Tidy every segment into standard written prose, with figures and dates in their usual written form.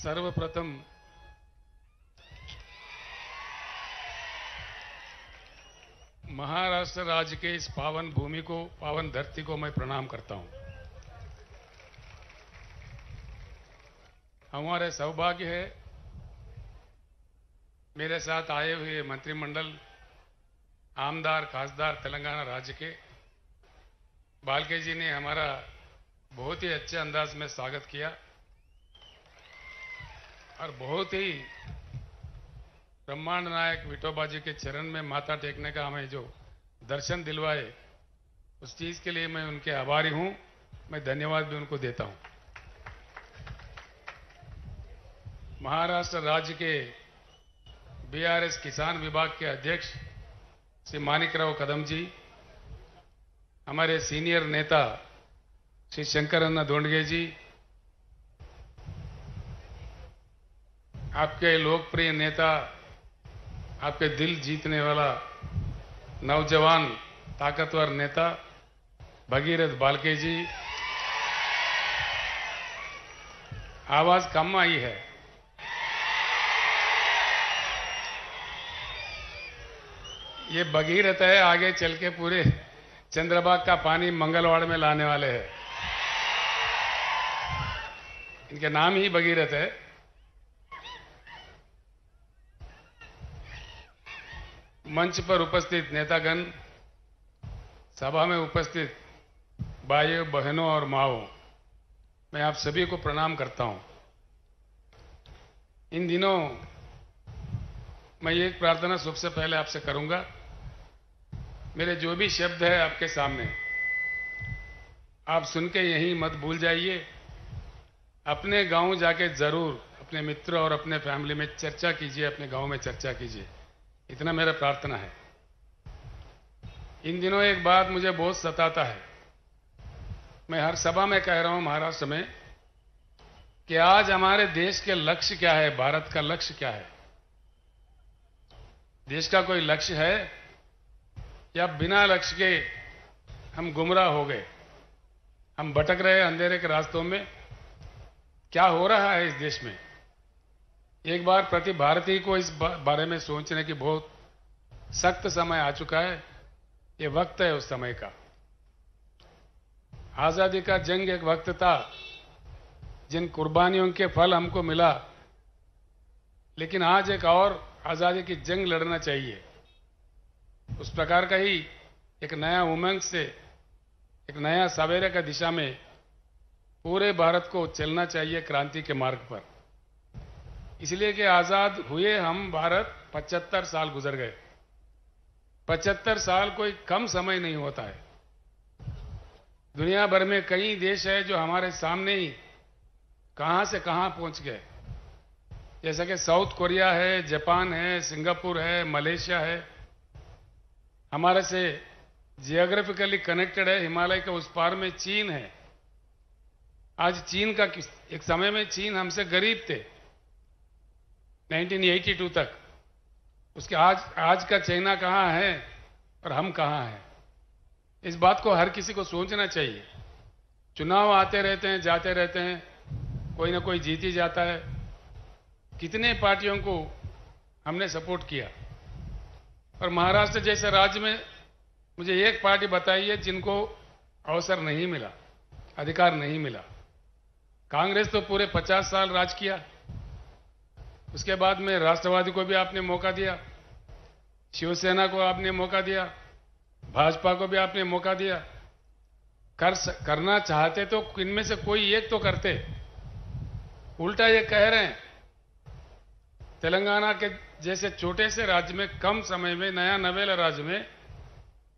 सर्वप्रथम महाराष्ट्र राज्य के इस पावन भूमि को, पावन धरती को मैं प्रणाम करता हूं। हमारे सौभाग्य है मेरे साथ आए हुए मंत्रिमंडल, आमदार खासदार तेलंगाना राज्य के बालके जी ने हमारा बहुत ही अच्छे अंदाज में स्वागत किया और बहुत ही ब्रह्मांड नायक विठोबा जी के चरण में माथा टेकने का हमें जो दर्शन दिलवाए, उस चीज के लिए मैं उनके आभारी हूं। मैं धन्यवाद भी उनको देता हूं। महाराष्ट्र राज्य के बीआरएस किसान विभाग के अध्यक्ष श्री मानिकराव कदम जी, हमारे सीनियर नेता श्री शंकरन्ना दोंडगे जी, आपके लोकप्रिय नेता, आपके दिल जीतने वाला नौजवान ताकतवर नेता भगीरथ बालके जी। आवाज कम आई है। ये भगीरथ है, आगे चल के पूरे चंद्रबाग का पानी मंगलवाड़ में लाने वाले हैं। इनके नाम ही भगीरथ है। मंच पर उपस्थित नेतागण, सभा में उपस्थित भाइयों बहनों और माओं, मैं आप सभी को प्रणाम करता हूं। इन दिनों मैं एक प्रार्थना सबसे पहले आपसे करूंगा। मेरे जो भी शब्द है आपके सामने, आप सुन के यहीं मत भूल जाइए। अपने गांव जाके जरूर अपने मित्र और अपने फैमिली में चर्चा कीजिए, अपने गांव में चर्चा कीजिए। इतना मेरा प्रार्थना है। इन दिनों एक बात मुझे बहुत सताता है, मैं हर सभा में कह रहा हूं महाराष्ट्र में, कि आज हमारे देश के लक्ष्य क्या है, भारत का लक्ष्य क्या है। देश का कोई लक्ष्य है या बिना लक्ष्य के हम गुमराह हो गए, हम भटक रहे अंधेरे के रास्तों में। क्या हो रहा है इस देश में? एक बार प्रति भारतीय को इस बारे में सोचने की बहुत सख्त समय आ चुका है। ये वक्त है उस समय का। आजादी का जंग एक वक्त था, जिन कुर्बानियों के फल हमको मिला, लेकिन आज एक और आजादी की जंग लड़ना चाहिए। उस प्रकार का ही एक नया उमंग से, एक नया सवेरे का दिशा में पूरे भारत को चलना चाहिए क्रांति के मार्ग पर। इसलिए कि आजाद हुए हम भारत 75 साल गुजर गए। 75 साल कोई कम समय नहीं होता है। दुनिया भर में कई देश है जो हमारे सामने ही कहां से कहां पहुंच गए। जैसा कि साउथ कोरिया है, जापान है, सिंगापुर है, मलेशिया है। हमारे से जियोग्राफिकली कनेक्टेड है, हिमालय के उस पार में चीन है। आज चीन का एक समय में चीन हमसे गरीब थे 1982 तक। उसके आज का चाइना कहां है और हम कहां हैं। इस बात को हर किसी को सोचना चाहिए। चुनाव आते रहते हैं, जाते रहते हैं, कोई ना कोई जीत ही जाता है। कितने पार्टियों को हमने सपोर्ट किया, और महाराष्ट्र जैसे राज्य में मुझे एक पार्टी बताइए जिनको अवसर नहीं मिला, अधिकार नहीं मिला। कांग्रेस तो पूरे 50 साल राज किया। उसके बाद में राष्ट्रवादी को भी आपने मौका दिया, शिवसेना को आपने मौका दिया, भाजपा को भी आपने मौका दिया। करना चाहते तो इनमें से कोई एक तो करते। उल्टा ये कह रहे हैं तेलंगाना के जैसे छोटे से राज्य में, कम समय में, नया नवेला राज्य में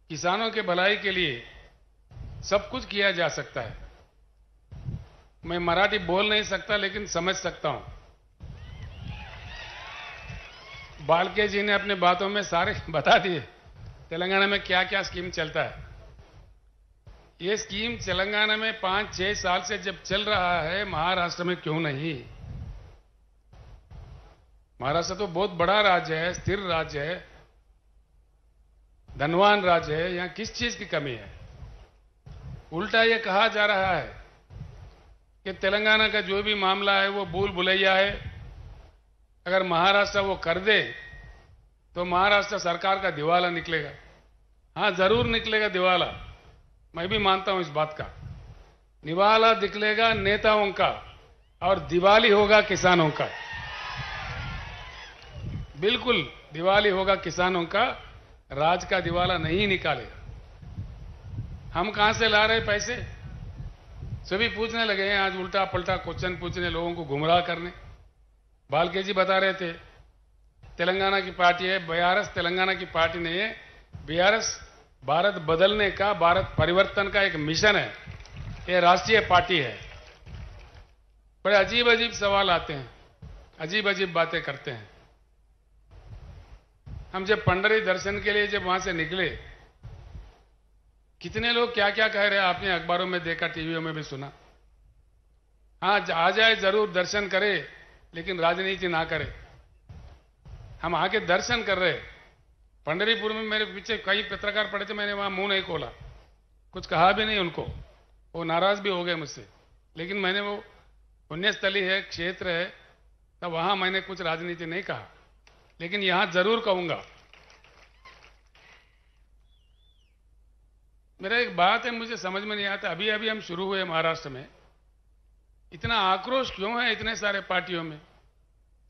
किसानों के भलाई के लिए सब कुछ किया जा सकता है। मैं मराठी बोल नहीं सकता, लेकिन समझ सकता हूं। बालके जी ने अपने बातों में सारे बता दिए तेलंगाना में क्या क्या स्कीम चलता है। ये स्कीम तेलंगाना में 5-6 साल से जब चल रहा है, महाराष्ट्र में क्यों नहीं? महाराष्ट्र तो बहुत बड़ा राज्य है, स्थिर राज्य है, धनवान राज्य है। यहां किस चीज की कमी है? उल्टा ये कहा जा रहा है कि तेलंगाना का जो भी मामला है वो भूल भुलैया है। अगर महाराष्ट्र वो कर दे तो महाराष्ट्र सरकार का दिवाला निकलेगा। हां, जरूर निकलेगा दिवाला, मैं भी मानता हूं इस बात का। दिवाला निकलेगा नेताओं का और दिवाली होगा किसानों का। बिल्कुल दिवाली होगा किसानों का, राज का दिवाला नहीं निकालेगा। हम कहां से ला रहे पैसे? सभी पूछने लगे हैं आज, उल्टा पलटा क्वेश्चन पूछने, लोगों को गुमराह करने। बालके जी बता रहे थे तेलंगाना की पार्टी है, बीआरएस तेलंगाना की पार्टी नहीं है। बीआरएस भारत बदलने का, भारत परिवर्तन का एक मिशन है, ये राष्ट्रीय पार्टी है। बड़े अजीब अजीब सवाल आते हैं, अजीब अजीब बातें करते हैं। हम जब पंडरी दर्शन के लिए जब वहां से निकले, कितने लोग क्या क्या कह रहे हैं, आपने अखबारों में देखा, टीवियों में भी सुना। हाँ, आ जाए जरूर, दर्शन करे, लेकिन राजनीति ना करे। हम आके दर्शन कर रहे। पंडरीपुर में मेरे पीछे कई पत्रकार पड़े थे, मैंने वहां मुंह नहीं खोला, कुछ कहा भी नहीं उनको, वो नाराज भी हो गए मुझसे। लेकिन मैंने, वो पुण्यस्थली है, क्षेत्र है, तब वहां मैंने कुछ राजनीति नहीं कहा, लेकिन यहां जरूर कहूंगा। मेरा एक बात है, मुझे समझ में नहीं आता, अभी अभी हम शुरू हुए महाराष्ट्र में, इतना आक्रोश क्यों है इतने सारे पार्टियों में?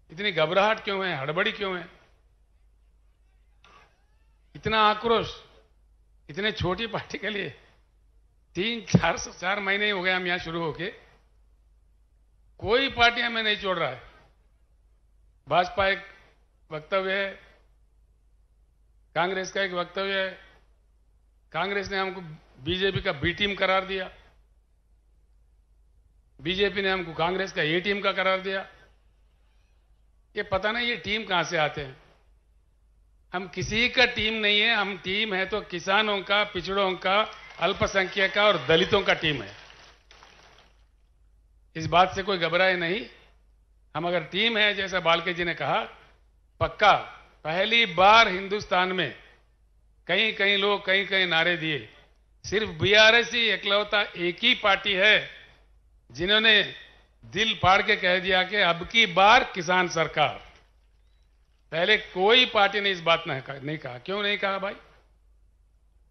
इतनी घबराहट क्यों है, हड़बड़ी क्यों है? इतना आक्रोश इतने छोटी पार्टी के लिए? 4 महीने ही हो गए हम यहां शुरू होके, कोई पार्टी हमें नहीं छोड़ रहा है। भाजपा एक वक्तव्य है, कांग्रेस का एक वक्तव्य है। कांग्रेस ने हमको बीजेपी का बी टीम करार दिया, बीजेपी ने हमको कांग्रेस का ए टीम का करार दिया। ये पता नहीं ये टीम कहां से आते हैं। हम किसी का टीम नहीं है, हम टीम है तो किसानों का, पिछड़ों का, अल्पसंख्यक का और दलितों का टीम है। इस बात से कोई घबराए नहीं। हम अगर टीम है, जैसा बालके जी ने कहा, पक्का पहली बार हिंदुस्तान में कहीं कहीं लोग कहीं कहीं नारे दिए, सिर्फ बीआरएस ही इकलौता एक ही पार्टी है जिन्होंने दिल फाड़ के कह दिया कि अब की बार किसान सरकार। पहले कोई पार्टी ने इस बात नहीं कहा। क्यों नहीं कहा भाई?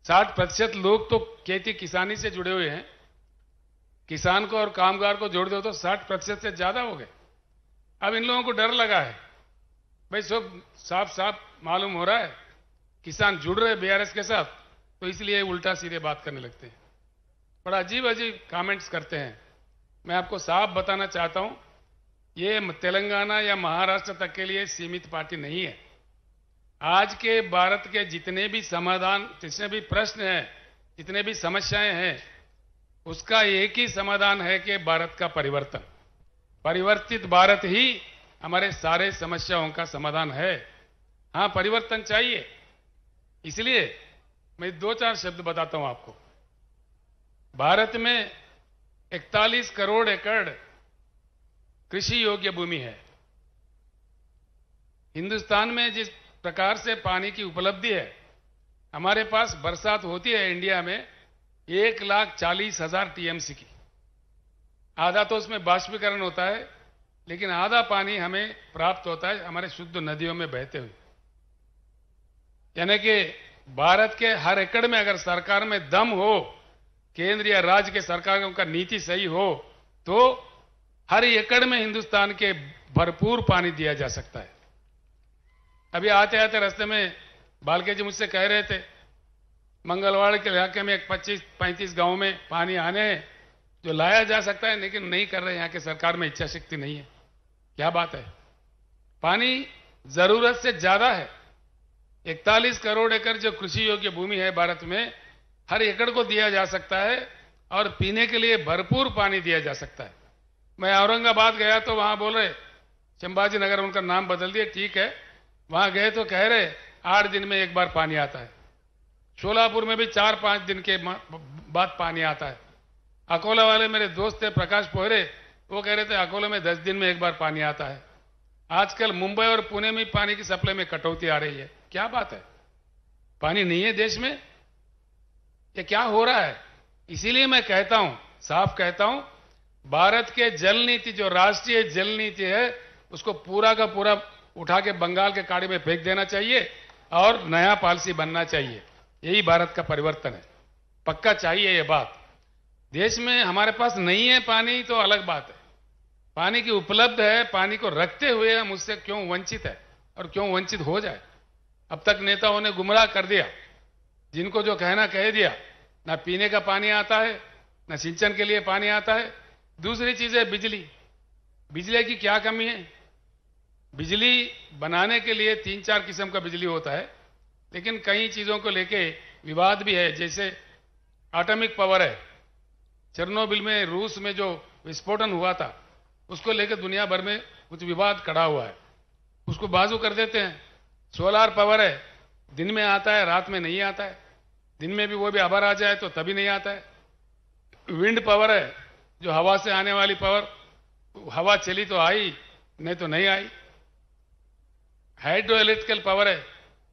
60% लोग तो खेती किसानी से जुड़े हुए हैं। किसान को और कामगार को जोड़ दो तो 60% से ज्यादा हो गए। अब इन लोगों को डर लगा है भाई, सब साफ साफ मालूम हो रहा है किसान जुड़ रहे बीआरएस के साथ, तो इसलिए उल्टा सीधे बात करने लगते हैं, बड़ा अजीब अजीब कमेंट्स करते हैं। मैं आपको साफ बताना चाहता हूं, ये तेलंगाना या महाराष्ट्र तक के लिए सीमित पार्टी नहीं है। आज के भारत के जितने भी समाधान, जितने भी प्रश्न हैं, जितने भी समस्याएं हैं, उसका एक ही समाधान है कि भारत का परिवर्तन। परिवर्तित भारत ही हमारे सारे समस्याओं का समाधान है। हां, परिवर्तन चाहिए। इसलिए मैं 2-4 शब्द बताता हूं आपको। भारत में 41 करोड़ एकड़ कृषि योग्य भूमि है। हिंदुस्तान में जिस प्रकार से पानी की उपलब्धि है, हमारे पास बरसात होती है इंडिया में 1,40,000 टीएमसी की। आधा तो उसमें बाष्पीकरण होता है, लेकिन आधा पानी हमें प्राप्त होता है हमारे शुद्ध नदियों में बहते हुए। यानी कि भारत के हर एकड़ में अगर सरकार में दम हो, केंद्र या राज्य के सरकारों का नीति सही हो, तो हर एकड़ में हिंदुस्तान के भरपूर पानी दिया जा सकता है। अभी आते आते रास्ते में बालके जी मुझसे कह रहे थे, मंगलवाड़ के इलाके में एक 25-35 गांव में पानी आने हैं जो लाया जा सकता है, लेकिन नहीं कर रहे। यहां के सरकार में इच्छा शक्ति नहीं है। क्या बात है? पानी जरूरत से ज्यादा है। 41 करोड़ एकड़ जो कृषि योग्य भूमि है भारत में, हर एकड़ को दिया जा सकता है और पीने के लिए भरपूर पानी दिया जा सकता है। मैं औरंगाबाद गया तो वहां बोल रहे, संभाजी नगर उनका नाम बदल दिए, ठीक है, वहां गए तो कह रहे 8 दिन में एक बार पानी आता है। शोलापुर में भी 4-5 दिन के बाद पानी आता है। अकोला वाले मेरे दोस्त थे प्रकाश पोहरे, वो कह रहे थे अकोला में 10 दिन में एक बार पानी आता है। आजकल मुंबई और पुणे में पानी की सप्लाई में कटौती आ रही है। क्या बात है? पानी नहीं है देश में? ये क्या हो रहा है? इसीलिए मैं कहता हूं, साफ कहता हूं, भारत के जल नीति, जो राष्ट्रीय जल नीति है, उसको पूरा का पूरा उठा के बंगाल के खाड़ी में फेंक देना चाहिए और नया पॉलिसी बनना चाहिए। यही भारत का परिवर्तन है, पक्का चाहिए ये बात। देश में हमारे पास नहीं है पानी तो अलग बात है, पानी की उपलब्ध है, पानी को रखते हुए हम उससे क्यों वंचित है और क्यों वंचित हो जाए। अब तक नेताओं ने गुमराह कर दिया, जिनको जो कहना कह दिया। ना पीने का पानी आता है, ना सिंचन के लिए पानी आता है। दूसरी चीज है बिजली। बिजली की क्या कमी है? बिजली बनाने के लिए 3-4 किस्म का बिजली होता है, लेकिन कई चीजों को लेके विवाद भी है। जैसे एटॉमिक पावर है, चेरनोबिल में रूस में जो विस्फोटन हुआ था, उसको लेकर दुनिया भर में कुछ विवाद खड़ा हुआ है, उसको बाजू कर देते हैं। सोलार पावर है, दिन में आता है, रात में नहीं आता है। दिन में भी वो भी आभर आ जाए तो तभी नहीं आता है। विंड पावर है, जो हवा से आने वाली पावर, हवा चली तो आई, नहीं तो नहीं आई। हाइड्रो इलेक्ट्रिकल पावर है,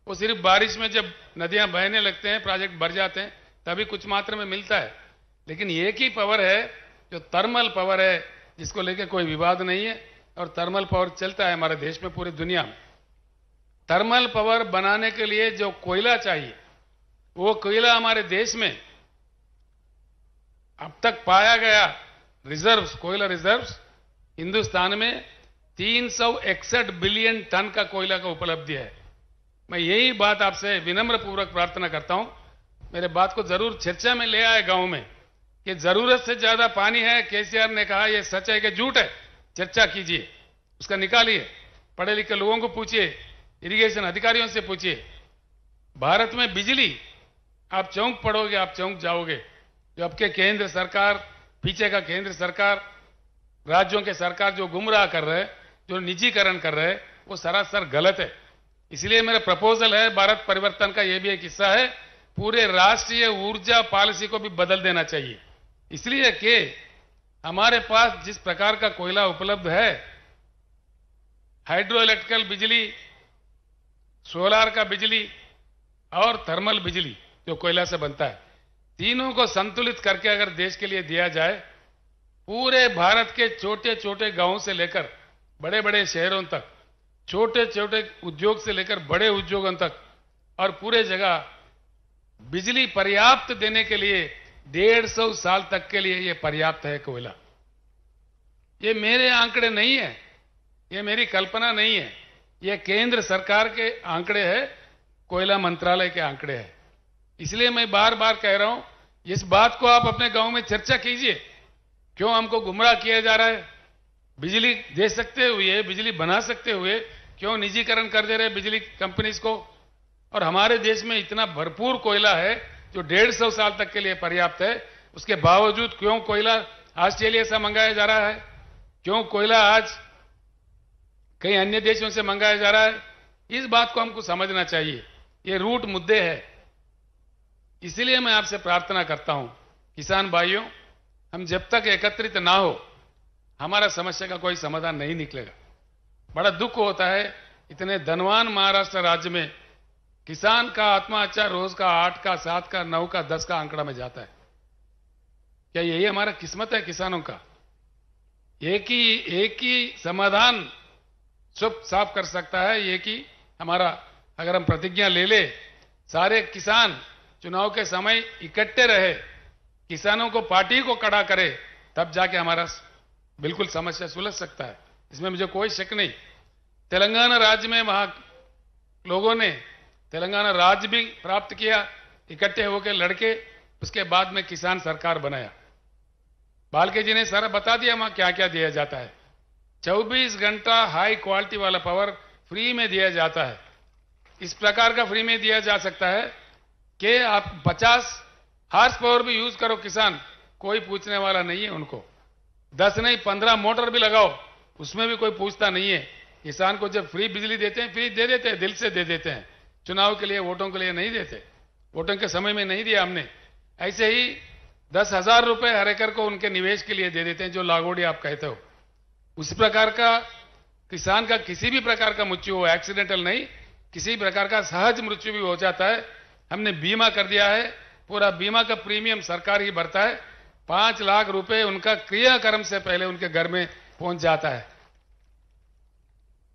वो सिर्फ बारिश में जब नदियां बहने लगते हैं, प्रोजेक्ट भर जाते हैं, तभी कुछ मात्रा में मिलता है। लेकिन एक ही पावर है जो थर्मल पावर है, जिसको लेकर कोई विवाद नहीं है, और थर्मल पावर चलता है हमारे देश में, पूरी दुनिया में। थर्मल पावर बनाने के लिए जो कोयला चाहिए, वो कोयला हमारे देश में अब तक पाया गया रिजर्व्स, कोयला रिजर्व्स हिंदुस्तान में 361 बिलियन टन का कोयला का उपलब्धि है। मैं यही बात आपसे विनम्र पूर्वक प्रार्थना करता हूं, मेरे बात को जरूर चर्चा में ले आए गांव में, कि जरूरत से ज्यादा पानी है। केसीआर ने कहा यह सच है कि झूठ है, चर्चा कीजिए, उसका निकालिए, पढ़े लिखे लोगों को पूछिए, इरिगेशन अधिकारियों से पूछिए। भारत में बिजली, आप चौंक पड़ोगे, आप चौंक जाओगे। जो आपके केंद्र सरकार, पीछे का केंद्र सरकार, राज्यों के सरकार जो गुमराह कर रहे हैं, जो निजीकरण कर रहे हैं, वो सरासर गलत है। इसलिए मेरा प्रपोजल है, भारत परिवर्तन का यह भी एक हिस्सा है, पूरे राष्ट्रीय ऊर्जा पॉलिसी को भी बदल देना चाहिए। इसलिए कि हमारे पास जिस प्रकार का कोयला उपलब्ध है, हाइड्रो इलेक्ट्रिकल बिजली, सोलार का बिजली और थर्मल बिजली जो कोयला से बनता है, तीनों को संतुलित करके अगर देश के लिए दिया जाए, पूरे भारत के छोटे छोटे गांवों से लेकर बड़े बड़े शहरों तक, छोटे छोटे उद्योग से लेकर बड़े उद्योगों तक, और पूरे जगह बिजली पर्याप्त देने के लिए 150 साल तक के लिए यह पर्याप्त है कोयला। ये मेरे आंकड़े नहीं है, ये मेरी कल्पना नहीं है, ये केंद्र सरकार के आंकड़े हैं, कोयला मंत्रालय के आंकड़े हैं। इसलिए मैं बार बार कह रहा हूं, इस बात को आप अपने गांव में चर्चा कीजिए। क्यों हमको गुमराह किया जा रहा है? बिजली दे सकते हुए, बिजली बना सकते हुए क्यों निजीकरण कर दे रहे बिजली कंपनीज को? और हमारे देश में इतना भरपूर कोयला है जो 150 साल तक के लिए पर्याप्त है, उसके बावजूद क्यों कोयला ऑस्ट्रेलिया से मंगाया जा रहा है? क्यों कोयला आज कई अन्य देशों से मंगाया जा रहा है? इस बात को हमको समझना चाहिए, ये रूट मुद्दे हैं। इसलिए मैं आपसे प्रार्थना करता हूं, किसान भाइयों, हम जब तक एकत्रित ना हो, हमारा समस्या का कोई समाधान नहीं निकलेगा। बड़ा दुख होता है, इतने धनवान महाराष्ट्र राज्य में किसान का आत्महत्या रोज का 8 का 7 का 9 का 10 का आंकड़ा में जाता है। क्या यही हमारा किस्मत है किसानों का? एक ही समाधान सब साफ कर सकता है, एक ही हमारा, अगर हम प्रतिज्ञा ले ले, सारे किसान चुनाव के समय इकट्ठे रहे, किसानों को पार्टी को खड़ा करे, तब जाके हमारा बिल्कुल समस्या सुलझ सकता है, इसमें मुझे कोई शक नहीं। तेलंगाना राज्य में वहां लोगों ने तेलंगाना राज्य भी प्राप्त किया, इकट्ठे होकर लड़के, उसके बाद में किसान सरकार बनाया। बालके जी ने सारा बता दिया वहां क्या क्या दिया जाता है। 24 घंटा हाई क्वालिटी वाला पावर फ्री में दिया जाता है। इस प्रकार का फ्री में दिया जा सकता है कि आप 50 हार्स पावर भी यूज करो किसान, कोई पूछने वाला नहीं है उनको। 10 नहीं 15 मोटर भी लगाओ, उसमें भी कोई पूछता नहीं है। किसान को जब फ्री बिजली देते हैं, फ्री दे देते हैं, दिल से दे देते हैं। चुनाव के लिए, वोटों के लिए नहीं देते, वोटों के समय में नहीं दिया हमने। ऐसे ही 10,000 रुपए हर एकड़ को उनके निवेश के लिए दे देते हैं, जो लागोड़ी आप कहते हो। उस प्रकार का किसान का किसी भी प्रकार का मृत्यु हो, एक्सीडेंटल नहीं, किसी प्रकार का सहज मृत्यु भी हो जाता है, हमने बीमा कर दिया है। पूरा बीमा का प्रीमियम सरकार ही भरता है, 5 लाख रुपए उनका क्रियाक्रम से पहले उनके घर में पहुंच जाता है।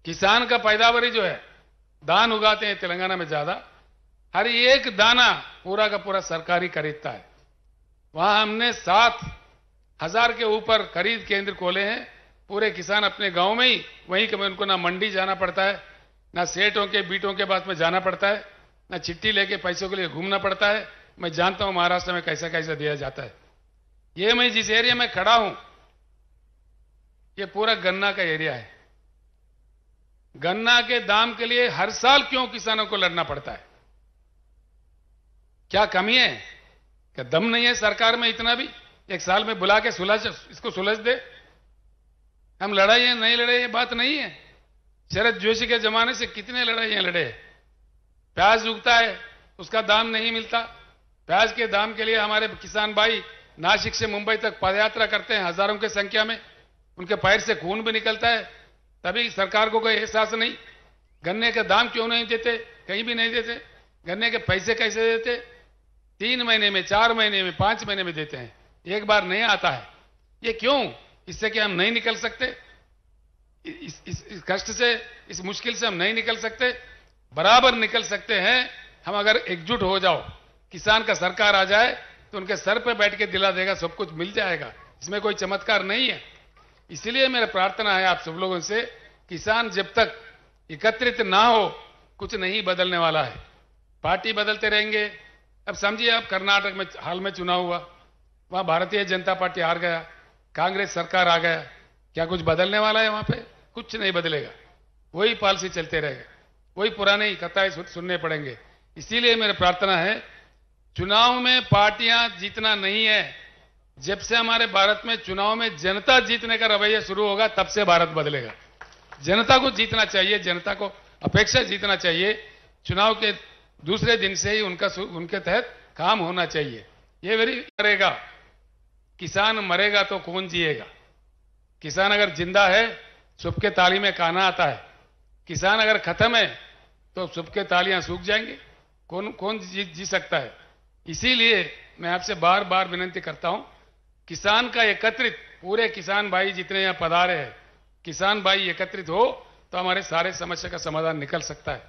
किसान का पैदावारी जो है, धान उगाते हैं तेलंगाना में ज्यादा, हर एक दाना पूरा का पूरा सरकारी खरीदता है। वहां हमने 7,000 के ऊपर खरीद केंद्र खोले हैं। पूरे किसान अपने गांव में ही, वहीं के उनको ना मंडी जाना पड़ता है, ना सेठों के बीटों के पास में जाना पड़ता है, ना चिट्ठी लेके पैसों के लिए घूमना पड़ता है। मैं जानता हूं महाराष्ट्र में कैसा कैसा दिया जाता है। ये मैं जिस एरिया में खड़ा हूं, ये पूरा गन्ना का एरिया है। गन्ना के दाम के लिए हर साल क्यों किसानों को लड़ना पड़ता है? क्या कमी है? क्या दम नहीं है सरकार में इतना भी? एक साल में बुला के इसको सुलझ दे। हम लड़ाई है नहीं लड़े, ये बात नहीं है। शरद जोशी के जमाने से कितने लड़ाइयां लड़े। प्याज उगता है, उसका दाम नहीं मिलता। प्याज के दाम के लिए हमारे किसान भाई नासिक से मुंबई तक पदयात्रा करते हैं, हजारों की संख्या में। उनके पैर से खून भी निकलता है, तभी सरकार को कोई एहसास नहीं। गन्ने का दाम क्यों नहीं देते? कहीं भी नहीं देते। गन्ने के पैसे कैसे देते? 3 महीने में, 4 महीने में, 5 महीने में देते हैं, एक बार नहीं आता है। ये क्यों? इससे क्या हम नहीं निकल सकते? इस कष्ट से, इस मुश्किल से हम नहीं निकल सकते? बराबर निकल सकते हैं हम अगर एकजुट हो जाओ। किसान का सरकार आ जाए तो उनके सर पे बैठ के दिला देगा, सब कुछ मिल जाएगा। इसमें कोई चमत्कार नहीं है। इसलिए मेरा प्रार्थना है आप सब लोगों से, किसान जब तक एकत्रित ना हो, कुछ नहीं बदलने वाला है। पार्टी बदलते रहेंगे। अब समझिए, आप कर्नाटक में हाल में चुनाव हुआ, वहां भारतीय जनता पार्टी हार गया, कांग्रेस सरकार आ गया। क्या कुछ बदलने वाला है? वहां पे कुछ नहीं बदलेगा। वही पॉलिसी चलते रहेगा, वही पुराने ही कथाएं सुनने पड़ेंगे। इसीलिए मेरी प्रार्थना है, चुनाव में पार्टियां जीतना नहीं है। जब से हमारे भारत में चुनाव में जनता जीतने का रवैया शुरू होगा, तब से भारत बदलेगा। जनता को जीतना चाहिए, जनता को अपेक्षा जीतना चाहिए। चुनाव के दूसरे दिन से ही उनके तहत काम होना चाहिए। ये वेरी करेगा। किसान मरेगा तो कौन जिएगा? किसान अगर जिंदा है, सबके ताली में काना आता है। किसान अगर खत्म है तो सबके तालियां सूख जाएंगे। कौन जी सकता है? इसीलिए मैं आपसे बार बार विनती करता हूं, किसान का एकत्रित, पूरे किसान भाई जितने यहां पधारे हैं, किसान भाई एकत्रित हो तो हमारे सारे समस्या का समाधान निकल सकता है।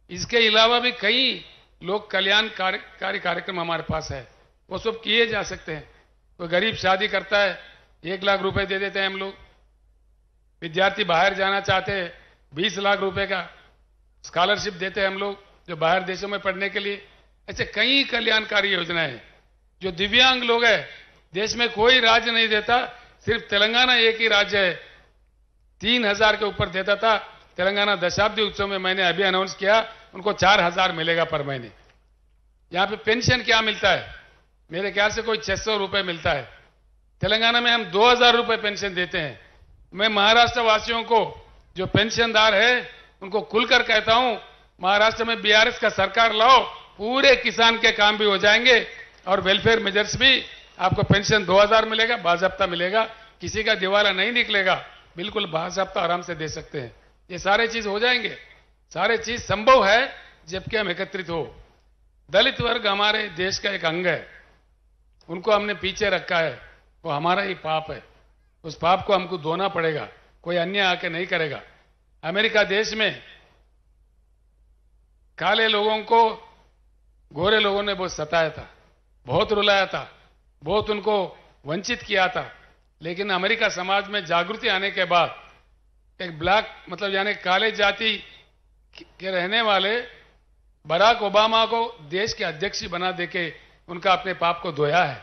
इसके अलावा भी कई लोक कल्याणकारी कार्यक्रम हमारे पास है, वो सब किए जा सकते हैं। कोई गरीब शादी करता है, 1 लाख रुपए दे देते हैं हम लोग। विद्यार्थी बाहर जाना चाहते हैं, 20 लाख रुपए का स्कॉलरशिप देते हैं हम लोग, जो बाहर देशों में पढ़ने के लिए। ऐसे कई कल्याणकारी योजनाएं हैं। जो दिव्यांग लोग हैं, देश में कोई राज्य नहीं देता, सिर्फ तेलंगाना एक ही राज्य है 3000 के ऊपर देता था। तेलंगाना दशाब्दी उत्सव में मैंने अभी अनाउंस किया, उनको 4000 मिलेगा पर महीने। यहां पे पेंशन क्या मिलता है? मेरे ख्याल से कोई 600 रुपए मिलता है। तेलंगाना में हम 2000 रुपए पेंशन देते हैं। मैं महाराष्ट्र वासियों को, जो पेंशनदार है, उनको खुलकर कहता हूं, महाराष्ट्र में बीआरएस का सरकार लाओ, पूरे किसान के काम भी हो जाएंगे और वेलफेयर मेजर्स भी। आपको पेंशन 2000 मिलेगा, बाजाब्ता मिलेगा, किसी का दिवाला नहीं निकलेगा, बिल्कुल बाजाब्ता आराम से दे सकते हैं। ये सारे चीज हो जाएंगे। सारे चीज संभव है जबकि हम एकत्रित हो। दलित वर्ग हमारे देश का एक अंग है, उनको हमने पीछे रखा है, वो हमारा ही पाप है। उस पाप को हमको धोना पड़ेगा, कोई अन्य आके नहीं करेगा। अमेरिका देश में काले लोगों को गोरे लोगों ने बहुत सताया था, बहुत रुलाया था, बहुत उनको वंचित किया था। लेकिन अमेरिका समाज में जागृति आने के बाद एक ब्लैक, मतलब यानी काले जाति के रहने वाले बराक ओबामा को देश के अध्यक्ष बना देके उनका अपने पाप को धोया है।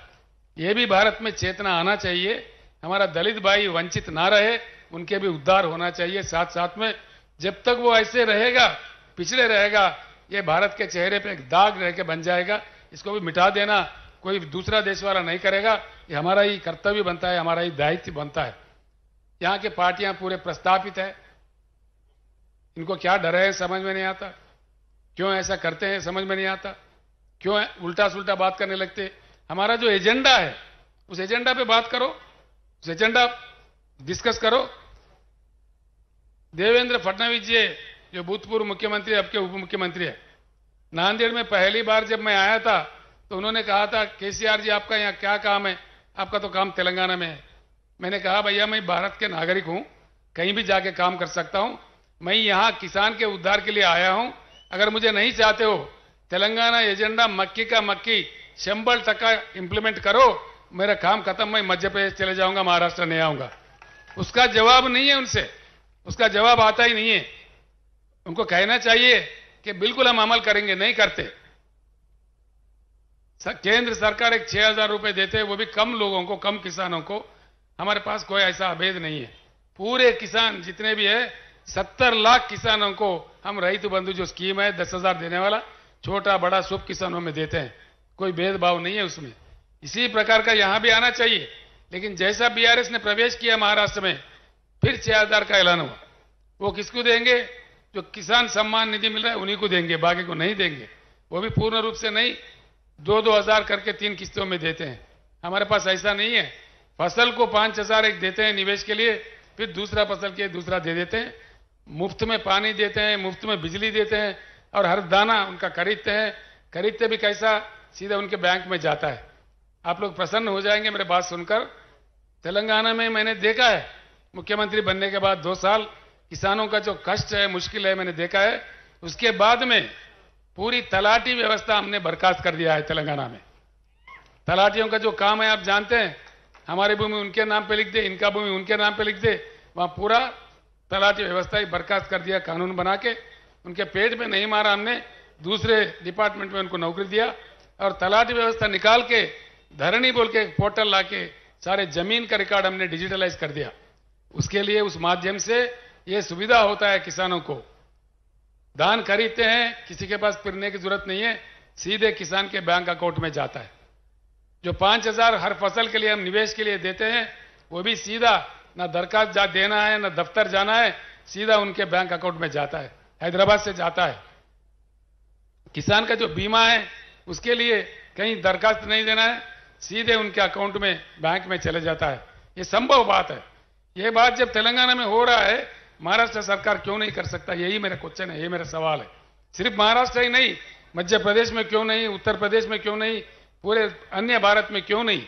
यह भी भारत में चेतना आना चाहिए। हमारा दलित भाई वंचित ना रहे, उनके भी उद्धार होना चाहिए साथ साथ में। जब तक वो ऐसे रहेगा, पिछड़े रहेगा, ये भारत के चेहरे पे एक दाग रह के बन जाएगा। इसको भी मिटा देना कोई दूसरा देश वाला नहीं करेगा। ये हमारा ही कर्तव्य बनता है, हमारा ही दायित्व बनता है। यहां के पार्टियां पूरे प्रस्तापित है, इनको क्या डर है समझ में नहीं आता। क्यों ऐसा करते हैं समझ में नहीं आता। क्यों उल्टा सुल्टा बात करने लगते। हमारा जो एजेंडा है, उस एजेंडा पे बात करो, उस एजेंडा डिस्कस करो। देवेंद्र फडणवीस जी, जो भूतपूर्व मुख्यमंत्री, अब के उप मुख्यमंत्री है, नांदेड़ में पहली बार जब मैं आया था तो उन्होंने कहा था, केसीआर जी आपका यहाँ क्या काम है? आपका तो काम तेलंगाना में है। मैंने कहा भैया मैं भारत के नागरिक हूं, कहीं भी जाके काम कर सकता हूं, मैं यहां किसान के उद्धार के लिए आया हूं। अगर मुझे नहीं चाहते हो तेलंगाना एजेंडा मक्की का मक्की 100% इंप्लीमेंट करो, मेरा काम खत्म, मैं मध्य प्रदेश चले जाऊंगा, महाराष्ट्र नहीं आऊंगा। उसका जवाब नहीं है उनसे, उसका जवाब आता ही नहीं है। उनको कहना चाहिए कि बिल्कुल हम अमल करेंगे, नहीं करते। केंद्र सरकार एक 6,000 रुपए देते हैं, वो भी कम लोगों को, कम किसानों को। हमारे पास कोई ऐसा अभेद नहीं है। पूरे किसान जितने भी है 70 लाख किसानों को हम रईतु बंधु जो स्कीम है 10,000 देने वाला, छोटा बड़ा सब किसानों में देते हैं, कोई भेदभाव नहीं है उसमें। इसी प्रकार का यहां भी आना चाहिए। लेकिन जैसा बीआरएस ने प्रवेश किया महाराष्ट्र में, फिर 6,000 का ऐलान हुआ। वो किसको देंगे? जो किसान सम्मान निधि मिल रहा है उन्हीं को देंगे, बाकी को नहीं देंगे। वो भी पूर्ण रूप से नहीं, 2-2 हजार करके 3 किस्तों में देते हैं। हमारे पास ऐसा नहीं है। फसल को 5,000 एक देते हैं निवेश के लिए, फिर दूसरा फसल के दूसरा दे देते हैं। मुफ्त में पानी देते हैं, मुफ्त में बिजली देते हैं, और हर दाना उनका खरीदते हैं। खरीदते भी कैसा? सीधा उनके बैंक में जाता है। आप लोग प्रसन्न हो जाएंगे मेरे बात सुनकर। तेलंगाना में मैंने देखा है, मुख्यमंत्री बनने के बाद 2 साल किसानों का जो कष्ट है, मुश्किल है, मैंने देखा है। उसके बाद में पूरी तलाटी व्यवस्था हमने बर्खास्त कर दिया है तेलंगाना में। तलाटियों का जो काम है आप जानते हैं, हमारी भूमि उनके नाम पे लिख दे, इनका भूमि उनके नाम पे लिख दे, वहां पूरा तलाटी व्यवस्था ही बर्खास्त कर दिया कानून बना के। उनके पेट में नहीं मारा हमने, दूसरे डिपार्टमेंट में उनको नौकरी दिया, और तलाटी व्यवस्था निकाल के धरणी बोल के एक पोर्टल ला के सारे जमीन का रिकॉर्ड हमने डिजिटलाइज कर दिया। उसके लिए उस माध्यम से ये सुविधा होता है किसानों को। धान खरीदते हैं, किसी के पास फिरने की जरूरत नहीं है, सीधे किसान के बैंक अकाउंट में जाता है। जो 5,000 हर फसल के लिए हम निवेश के लिए देते हैं, वो भी सीधा, ना दरखास्त देना है, ना दफ्तर जाना है, सीधा उनके बैंक अकाउंट में जाता है, हैदराबाद से जाता है। किसान का जो बीमा है उसके लिए कहीं दरखास्त नहीं देना है, सीधे उनके अकाउंट में बैंक में चले जाता है। ये संभव बात है। ये बात जब तेलंगाना में हो रहा है, महाराष्ट्र सरकार क्यों नहीं कर सकता? यही मेरा क्वेश्चन है, यही मेरा सवाल है। सिर्फ महाराष्ट्र ही नहीं, मध्य प्रदेश में क्यों नहीं, उत्तर प्रदेश में क्यों नहीं, पूरे अन्य भारत में क्यों नहीं?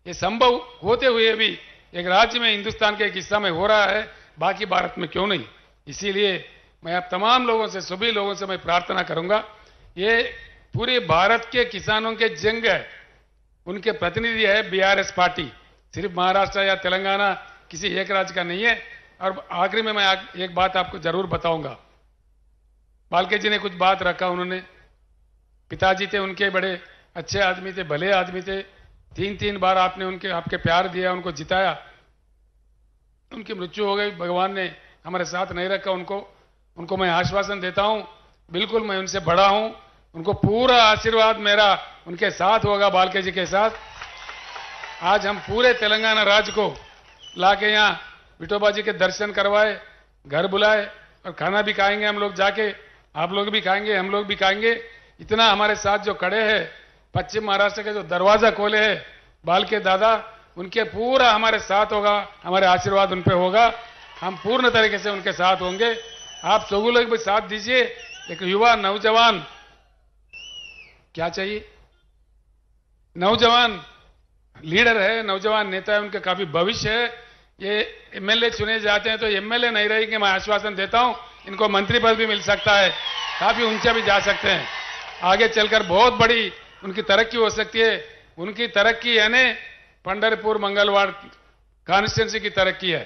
ये संभव होते हुए भी एक राज्य में, हिंदुस्तान के एक हिस्सा में हो रहा है, बाकी भारत में क्यों नहीं? इसीलिए मैं आप तमाम लोगों से, सभी लोगों से मैं प्रार्थना करूंगा, ये पूरे भारत के किसानों के जंग है, उनके प्रतिनिधि है बीआरएस पार्टी। सिर्फ महाराष्ट्र या तेलंगाना किसी एक राज्य का नहीं है। और आखिरी में मैं एक बात आपको जरूर बताऊंगा। बालके जी ने कुछ बात रखा, उन्होंने, पिताजी थे उनके, बड़े अच्छे आदमी थे, भले आदमी थे, 3-3 बार आपने आपके प्यार दिया, उनको जिताया, उनकी मृत्यु हो गई, भगवान ने हमारे साथ नहीं रखा उनको मैं आश्वासन देता हूं, बिल्कुल मैं उनसे बड़ा हूं, उनको पूरा आशीर्वाद मेरा उनके साथ होगा, बालके जी के साथ। आज हम पूरे तेलंगाना राज्य को लाके यहां विठोबा जी के दर्शन करवाए, घर बुलाए, और खाना भी खाएंगे हम लोग जाके, आप लोग भी खाएंगे, हम लोग भी खाएंगे। इतना हमारे साथ जो खड़े हैं, पश्चिम महाराष्ट्र के जो दरवाजा खोले हैं बालके दादा, उनके पूरा हमारे साथ होगा, हमारे आशीर्वाद उन पे होगा, हम पूर्ण तरीके से उनके साथ होंगे। आप सभी लोग भी साथ दीजिए। एक युवा नौजवान, क्या चाहिए, नौजवान लीडर है, नौजवान नेता है, उनका काफी भविष्य है। ये एमएलए चुने जाते हैं तो एमएलए नहीं रहेंगे, मैं आश्वासन देता हूं, इनको मंत्री पद भी मिल सकता है, काफी ऊंचा भी जा सकते हैं, आगे चलकर बहुत बड़ी उनकी तरक्की हो सकती है। उनकी तरक्की यानी पंढरपुर मंगलवार कॉन्स्टिट्यूंसी की तरक्की है,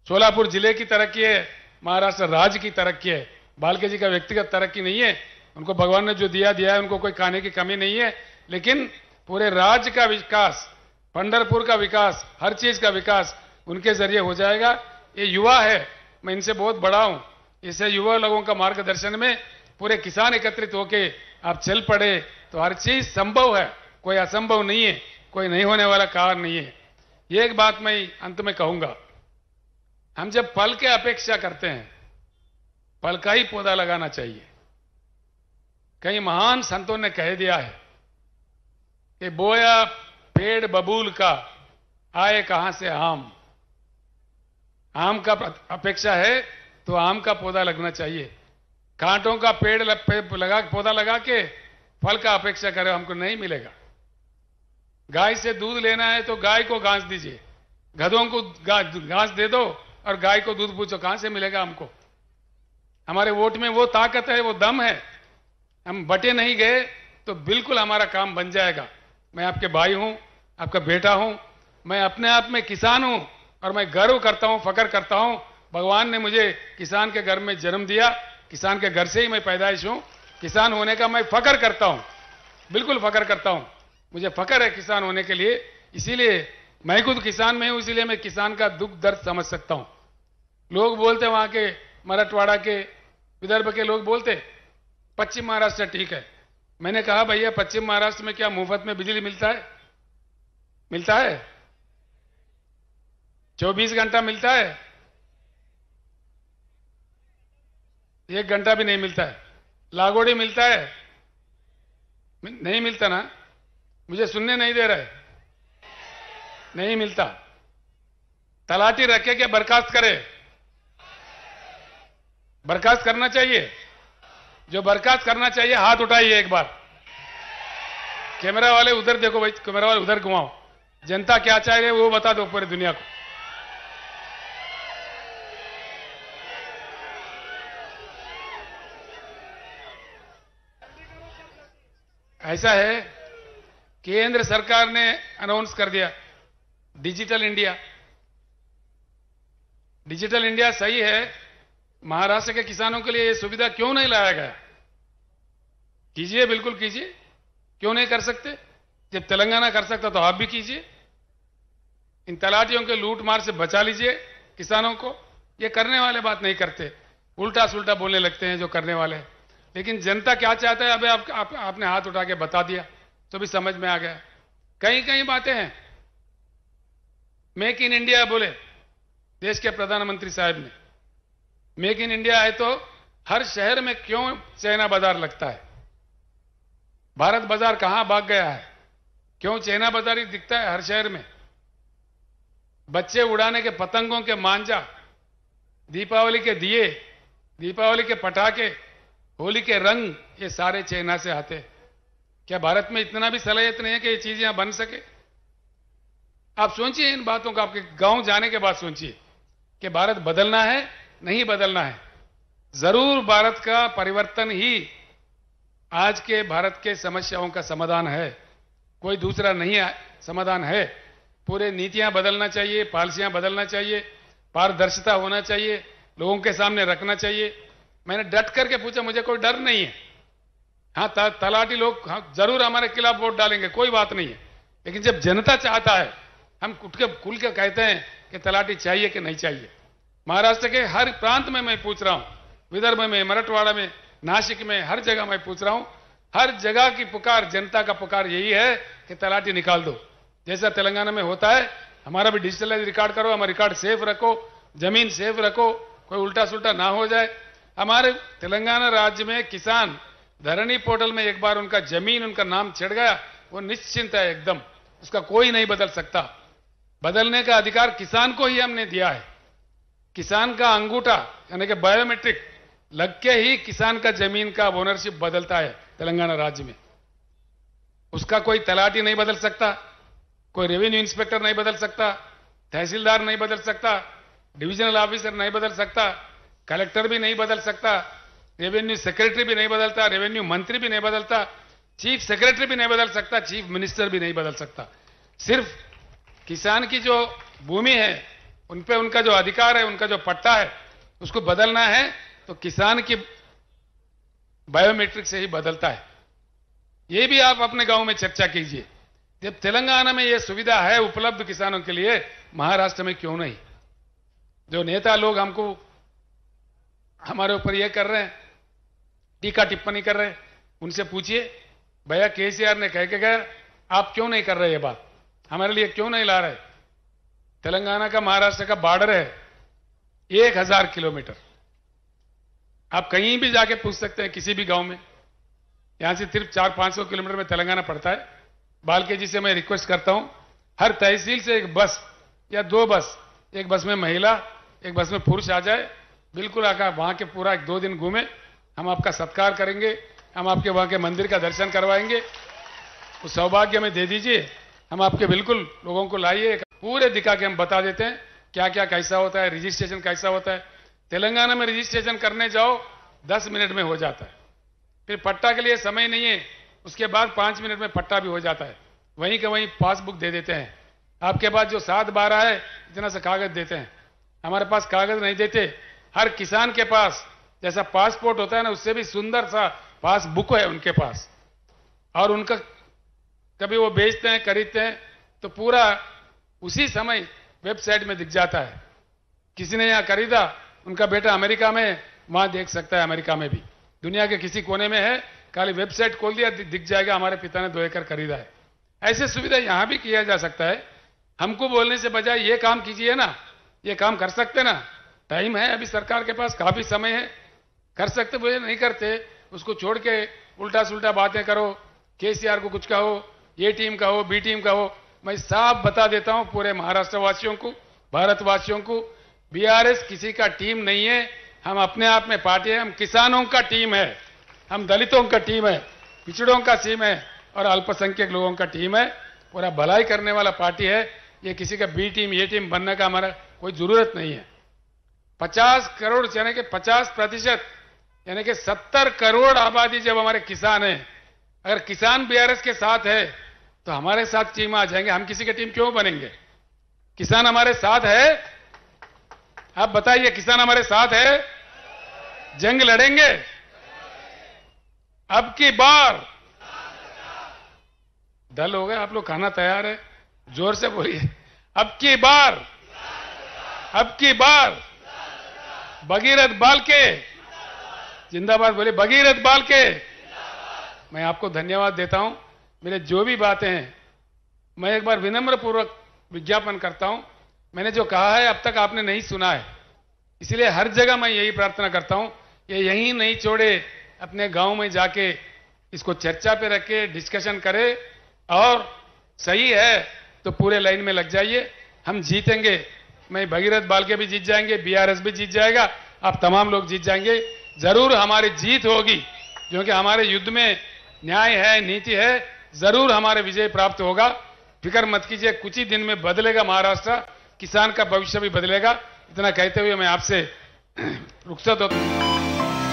सोलापुर जिले की तरक्की है, महाराष्ट्र राज्य की तरक्की है। बालके जी का व्यक्तिगत तरक्की नहीं है, उनको भगवान ने जो दिया है, उनको कोई खाने की कमी नहीं है, लेकिन पूरे राज्य का विकास, पंढरपुर का विकास, हर चीज का विकास उनके जरिए हो जाएगा। ये युवा है, मैं इनसे बहुत बड़ा हूं, इससे युवा लोगों का मार्गदर्शन में पूरे किसान एकत्रित होके आप चल पड़े तो हर चीज संभव है, कोई असंभव नहीं है, कोई नहीं होने वाला कारण नहीं है। ये एक बात मैं अंत में कहूंगा, हम जब फल के अपेक्षा करते हैं, फल का ही पौधा लगाना चाहिए। कई महान संतों ने कह दिया है कि बोया पेड़ बबूल का, आए कहां से आम। आम का अपेक्षा है तो आम का पौधा लगना चाहिए। कांटों का पेड़ पौधा लगा के फल का अपेक्षा करें, हमको नहीं मिलेगा। गाय से दूध लेना है तो गाय को घास दीजिए, गधों को घास दे दो और गाय को दूध पूछो कहां से मिलेगा हमको। हमारे वोट में वो ताकत है, वो दम है। हम बटे नहीं गए तो बिल्कुल हमारा काम बन जाएगा। मैं आपके भाई हूं, आपका बेटा हूं, मैं अपने आप में किसान हूं और मैं गर्व करता हूं, फख्र करता हूं। भगवान ने मुझे किसान के घर में जन्म दिया, किसान के घर से ही मैं पैदाइश हूं। किसान होने का मैं फख्र करता हूं, बिल्कुल फख्र करता हूं। मुझे फख्र है किसान होने के लिए, इसीलिए मैं खुद किसान में हूं, इसीलिए मैं किसान का दुख दर्द समझ सकता हूं। लोग बोलते वहां के मराठवाड़ा के, विदर्भ के लोग बोलते पश्चिम महाराष्ट्र ठीक है। मैंने कहा भैया पश्चिम महाराष्ट्र में क्या मुफ्त में बिजली मिलता है? मिलता है? 24 घंटा मिलता है? 1 घंटा भी नहीं मिलता है। लागोड़ी मिलता है? नहीं मिलता ना? मुझे सुनने नहीं दे रहे। नहीं मिलता। तलाटी रखे क्या बर्खास्त करे? बर्खास्त करना चाहिए। जो बर्खास्त करना चाहिए हाथ उठाइए एक बार। कैमरा वाले उधर देखो भाई, कैमरा वाले उधर घुमाओ। जनता क्या चाह रही है वो बता दो पूरी दुनिया को। ऐसा है, केंद्र सरकार ने अनाउंस कर दिया डिजिटल इंडिया। डिजिटल इंडिया सही है, महाराष्ट्र के किसानों के लिए यह सुविधा क्यों नहीं लाया गया? कीजिए, बिल्कुल कीजिए। क्यों नहीं कर सकते? जब तेलंगाना कर सकता तो आप भी कीजिए। इन तलाटियों के लूट मार से बचा लीजिए किसानों को। ये करने वाले बात नहीं करते, उल्टा सुल्टा बोलने लगते हैं जो करने वाले। लेकिन जनता क्या चाहता है अभी आपने हाथ उठा के बता दिया तो भी समझ में आ गया। कई कई बातें हैं। मेक इन इंडिया बोले देश के प्रधानमंत्री साहब ने। मेक इन इंडिया है तो हर शहर में क्यों चाइना बाजार लगता है? भारत बाजार कहां भाग गया है? क्यों चाइना बाजार ही दिखता है हर शहर में? बच्चे उड़ाने के पतंगों के मांझा, दीपावली के दिए, दीपावली के पटाखे, होली के रंग, ये सारे चाइना से आते। क्या भारत में इतना भी सलाहियत नहीं है कि ये चीज यहां बन सके? आप सोचिए इन बातों का। आपके गांव जाने के बाद सोचिए कि भारत बदलना है, नहीं बदलना है। जरूर भारत का परिवर्तन ही आज के भारत के समस्याओं का समाधान है, कोई दूसरा नहीं समाधान है। पूरे नीतियां बदलना चाहिए, पॉलिसियां बदलना चाहिए, पारदर्शिता होना चाहिए, लोगों के सामने रखना चाहिए। मैंने डट करके पूछा, मुझे कोई डर नहीं है। हाँ, तलाटी लोग जरूर हमारे खिलाफ वोट डालेंगे, कोई बात नहीं है। लेकिन जब जनता चाहता है, हम उठ के खुल के कहते हैं कि तलाटी चाहिए कि नहीं चाहिए। महाराष्ट्र के हर प्रांत में मैं पूछ रहा हूं, विदर्भ में, मराठवाड़ा में, नासिक में, हर जगह मैं पूछ रहा हूं। हर जगह की पुकार, जनता का पुकार यही है कि तलाटी निकाल दो। जैसा तेलंगाना में होता है, हमारा भी डिजिटलाइज रिकॉर्ड करो, हमारा रिकॉर्ड सेफ रखो, जमीन सेफ रखो, कोई उल्टा सुल्टा ना हो जाए। हमारे तेलंगाना राज्य में किसान धरनी पोर्टल में एक बार उनका जमीन, उनका नाम छिड़ गया, वो निश्चिंत है एकदम, उसका कोई नहीं बदल सकता। बदलने का अधिकार किसान को ही हमने दिया है। किसान का अंगूठा यानी कि बायोमेट्रिक लग के ही किसान का जमीन का ओनरशिप बदलता है तेलंगाना राज्य में। उसका कोई तलाटी नहीं बदल सकता, कोई रेवेन्यू इंस्पेक्टर नहीं बदल सकता, तहसीलदार नहीं बदल सकता, डिविजनल ऑफिसर नहीं बदल सकता, कलेक्टर भी नहीं बदल सकता, रेवेन्यू सेक्रेटरी भी नहीं बदलता, रेवेन्यू मंत्री भी नहीं बदलता, चीफ सेक्रेटरी भी नहीं बदल सकता, चीफ मिनिस्टर भी नहीं बदल सकता। सिर्फ किसान की जो भूमि है, उन पे उनका जो अधिकार है, उनका जो पट्टा है, उसको बदलना है तो किसान की बायोमेट्रिक से ही बदलता है। ये भी आप अपने गांव में चर्चा कीजिए। जब तेलंगाना में यह सुविधा है उपलब्ध किसानों के लिए, महाराष्ट्र में क्यों नहीं? जो नेता लोग हमको हमारे ऊपर यह कर रहे हैं, टीका टिप्पणी कर रहे हैं, उनसे पूछिए भैया केसीआर ने कह के गया, आप क्यों नहीं कर रहे ये बात? हमारे लिए क्यों नहीं ला रहे? तेलंगाना का महाराष्ट्र का बॉर्डर है 1000 किलोमीटर। आप कहीं भी जाके पूछ सकते हैं, किसी भी गांव में। यहां से सिर्फ 400-500 किलोमीटर में तेलंगाना पड़ता है। बालके जी से मैं रिक्वेस्ट करता हूं, हर तहसील से एक बस या 2 बस, एक बस में महिला, एक बस में पुरुष आ जाए, बिल्कुल आकर वहां के पूरा 2 दिन घूमे। हम आपका सत्कार करेंगे, हम आपके वहां के मंदिर का दर्शन करवाएंगे। उस सौभाग्य में दे दीजिए। हम आपके बिल्कुल लोगों को लाइए, पूरे दिखा के हम बता देते हैं क्या क्या कैसा होता है, रजिस्ट्रेशन कैसा होता है। तेलंगाना में रजिस्ट्रेशन करने जाओ 10 मिनट में हो जाता है, फिर पट्टा के लिए समय नहीं है, उसके बाद 5 मिनट में पट्टा भी हो जाता है, वहीं के वहीं पासबुक दे देते हैं। आपके पास जो 7-12 है इतना सा कागज देते हैं, हमारे पास कागज नहीं देते। हर किसान के पास जैसा पासपोर्ट होता है ना, उससे भी सुंदर सा पासबुक है उनके पास, और उनका कभी वो बेचते हैं खरीदते हैं तो पूरा उसी समय वेबसाइट में दिख जाता है। किसी ने यहाँ खरीदा, उनका बेटा अमेरिका में, वहां देख सकता है, अमेरिका में भी, दुनिया के किसी कोने में है, खाली वेबसाइट खोल दिया दिख जाएगा हमारे पिता ने 2 एकड़ खरीदा है। ऐसे सुविधा यहां भी किया जा सकता है। हमको बोलने से बजाय ये काम कीजिए ना, ये काम कर सकते ना, टाइम है अभी सरकार के पास, काफी समय है, कर सकते, वो नहीं करते, उसको छोड़ के उल्टा सुल्टा बातें करो, केसीआर को कुछ कहो, ये टीम का हो, बी टीम का हो। मैं साफ बता देता हूं पूरे महाराष्ट्र वासियों को, भारतवासियों को, बीआरएस किसी का टीम नहीं है, हम अपने आप में पार्टी है, हम किसानों का टीम है, हम दलितों का टीम है, पिछड़ों का टीम है और अल्पसंख्यक लोगों का टीम है, पूरा भलाई करने वाला पार्टी है। ये किसी का बी टीम ये टीम बनने का हमारा कोई जरूरत नहीं है। 50 करोड़ यानी कि 50% यानी कि 70 करोड़ आबादी जब हमारे किसान है, अगर किसान बीआरएस के साथ है तो हमारे साथ टीम आ जाएंगे, हम किसी की टीम क्यों बनेंगे? किसान हमारे साथ है, आप बताइए, किसान हमारे साथ है, जंग लड़ेंगे अब की बार। दल हो गए आप लोग, खाना तैयार है, जोर से बोलिए, अब की बार, अब की बार भगीरथ बाल के जिंदाबाद, बोले भगीरथ बाल के। मैं आपको धन्यवाद देता हूं। मेरे जो भी बातें हैं मैं एक बार विनम्र पूर्वक विज्ञापन करता हूं, मैंने जो कहा है अब तक आपने नहीं सुना है, इसलिए हर जगह मैं यही प्रार्थना करता हूं, ये यहीं नहीं छोड़े, अपने गांव में जाके इसको चर्चा पे रखे, डिस्कशन करे, और सही है तो पूरे लाइन में लग जाइए, हम जीतेंगे। मैं भगीरथ बाल के भी जीत जाएंगे, बीआरएस भी जीत जाएगा, आप तमाम लोग जीत जाएंगे, जरूर हमारी जीत होगी, क्योंकि हमारे युद्ध में न्याय है, नीति है, जरूर हमारे विजय प्राप्त होगा। फिक्र मत कीजिए, कुछ ही दिन में बदलेगा महाराष्ट्र, किसान का भविष्य भी बदलेगा। इतना कहते हुए मैं आपसे रुखसत होता हूं।